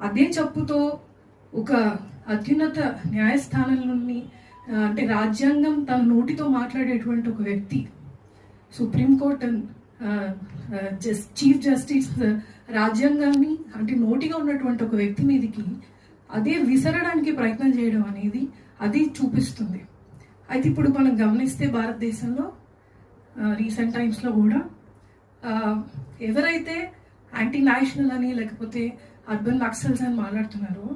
అదే చెప్పుతో ఒక అత్యున్నత న్యాయస్థానంలోని అంటే రాజ్యాంగం తన నోటితో మాట్లాడేటువంటి ఒక వ్యక్తి, సుప్రీంకోర్టు చీఫ్ జస్టిస్ రాజ్యాంగాన్ని అంటే నోటిగా ఉన్నటువంటి ఒక వ్యక్తి మీదకి అదే విసరడానికి ప్రయత్నం చేయడం అనేది అది చూపిస్తుంది. అయితే ఇప్పుడు మనం గమనిస్తే భారతదేశంలో రీసెంట్ టైమ్స్లో కూడా ఎవరైతే యాంటీ నేషనల్ అని లేకపోతే అర్బన్ నక్సల్స్ అని మాట్లాడుతున్నారో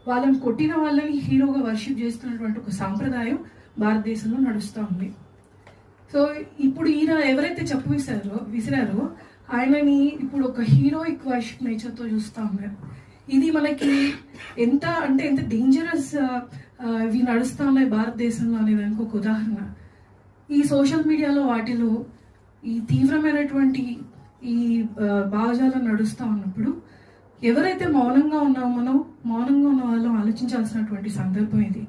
వాళ్ళని కొట్టిన వాళ్ళని హీరోగా వర్షిప్ చేస్తున్నటువంటి ఒక సాంప్రదాయం భారతదేశంలో నడుస్తూ ఉంది. సో ఇప్పుడు ఈయన ఎవరైతే చెప్పు విసిరారో ఆయనని ఇప్పుడు ఒక హీరోయిక్ వర్షిప్ నేచర్తో చూస్తూ ఉన్నారు. ఇది మనకి ఎంత డేంజరస్ ఇవి నడుస్తూ ఉన్నాయి భారతదేశంలో అనేదానికి ఒక ఉదాహరణ. ఈ సోషల్ మీడియాలో వాటిలో ఈ తీవ్రమైనటువంటి ఈ భావజాలం నడుస్తూ ఉన్నప్పుడు ఎవరైతే మౌనంగా ఉన్నామో మౌనంగా ఉన్న వాళ్ళం ఆలోచించాల్సినటువంటి సందర్భం ఇది.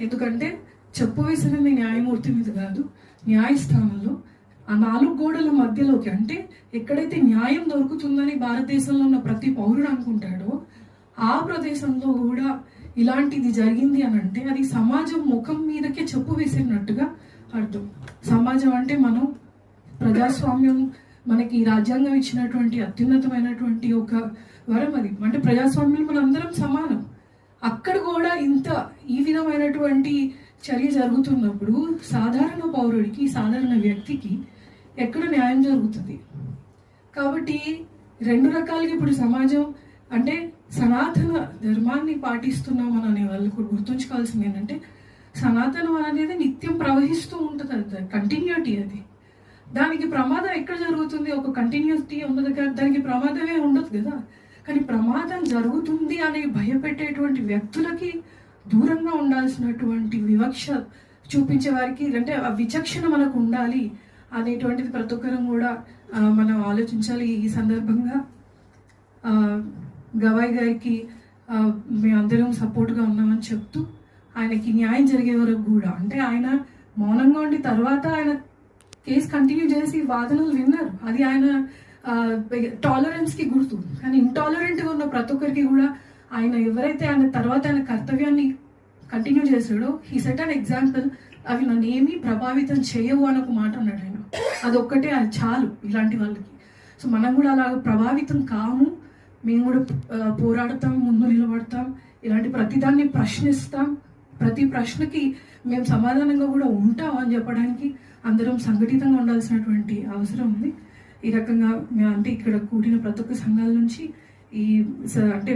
ఎందుకంటే చెప్పు విసిరింది న్యాయమూర్తి మీద కాదు, న్యాయస్థానంలో ఆ 4 గోడల మధ్యలోకి, అంటే ఎక్కడైతే న్యాయం దొరుకుతుందని భారతదేశంలో ఉన్న ప్రతి పౌరుడు అనుకుంటాడో ఆ ప్రదేశంలో కూడా ఇలాంటిది జరిగింది అని అంటే అది సమాజం ముఖం మీదకే చెప్పు విసిరినట్టుగా అర్థం. సమాజం అంటే మనం ప్రజాస్వామ్యం మనకి రాజ్యాంగం ఇచ్చినటువంటి అత్యున్నతమైనటువంటి ఒక వరం అది. అంటే ప్రజాస్వామ్యం మన అందరం సమానం. అక్కడ కూడా ఈ విధమైనటువంటి చర్య జరుగుతున్నప్పుడు సాధారణ పౌరుడికి, సాధారణ వ్యక్తికి ఎక్కడ న్యాయం జరుగుతుంది? కాబట్టి 2 రకాలుగా ఇప్పుడు సమాజం అంటే సనాతన ధర్మాన్ని పాటిస్తున్నామని అనే వాళ్ళు కూడా గుర్తుంచుకోవాల్సింది ఏంటంటే సనాతనం అనేది నిత్యం ప్రవహిస్తూ ఉంటుంది, అది కంటిన్యూటీ. అది దానికి ప్రమాదం ఎక్కడ జరుగుతుంది? ఒక కంటిన్యూటీ ఉన్నది కదా, దానికి ప్రమాదమే ఉండదు కదా. కానీ ప్రమాదం జరుగుతుంది అని భయపెట్టేటువంటి వ్యక్తులకి దూరంగా ఉండాల్సినటువంటి వివక్ష చూపించే వారికి అంటే ఆ విచక్షణ మనకు ఉండాలి అనేటువంటిది ప్రతి ఒక్కరం కూడా మనం ఆలోచించాలి. ఈ సందర్భంగా గవాయ్ గారికి మేమందరం సపోర్ట్గా ఉన్నామని చెప్తూ ఆయనకి న్యాయం జరిగే వరకు కూడా, అంటే ఆయన మౌనంగా ఉండి తర్వాత ఆయన కేసు కంటిన్యూ చేసి వాదనలు విన్నారు, అది ఆయన టాలరెన్స్కి గుర్తు. కానీ ఇంటాలరెంట్గా ఉన్న ప్రతి ఒక్కరికి కూడా ఆయన ఎవరైతే ఆయన తర్వాత ఆయన కర్తవ్యాన్ని కంటిన్యూ చేశాడో హీ సెట్ అన్ ఎగ్జాంపుల్. అవి నన్ను ఏమీ ప్రభావితం చేయవు అని ఒక మాట అన్నాడు ఆయన. అదొక్కటే అది చాలు ఇలాంటి వాళ్ళకి. సో మనం కూడా అలా ప్రభావితం కాము, మేము కూడా పోరాడతాం, ముందు నిలబడతాం, ఇలాంటి ప్రతిదాన్ని ప్రశ్నిస్తాం, ప్రతి ప్రశ్నకి మేము సమాధానంగా కూడా ఉంటాం అని చెప్పడానికి అందరం సంఘటితంగా ఉండాల్సినటువంటి అవసరం ఉంది. ఈ రకంగా అంటే ఇక్కడ కూడిన ప్రతి ఒక్క సంఘాల నుంచి ఈ అంటే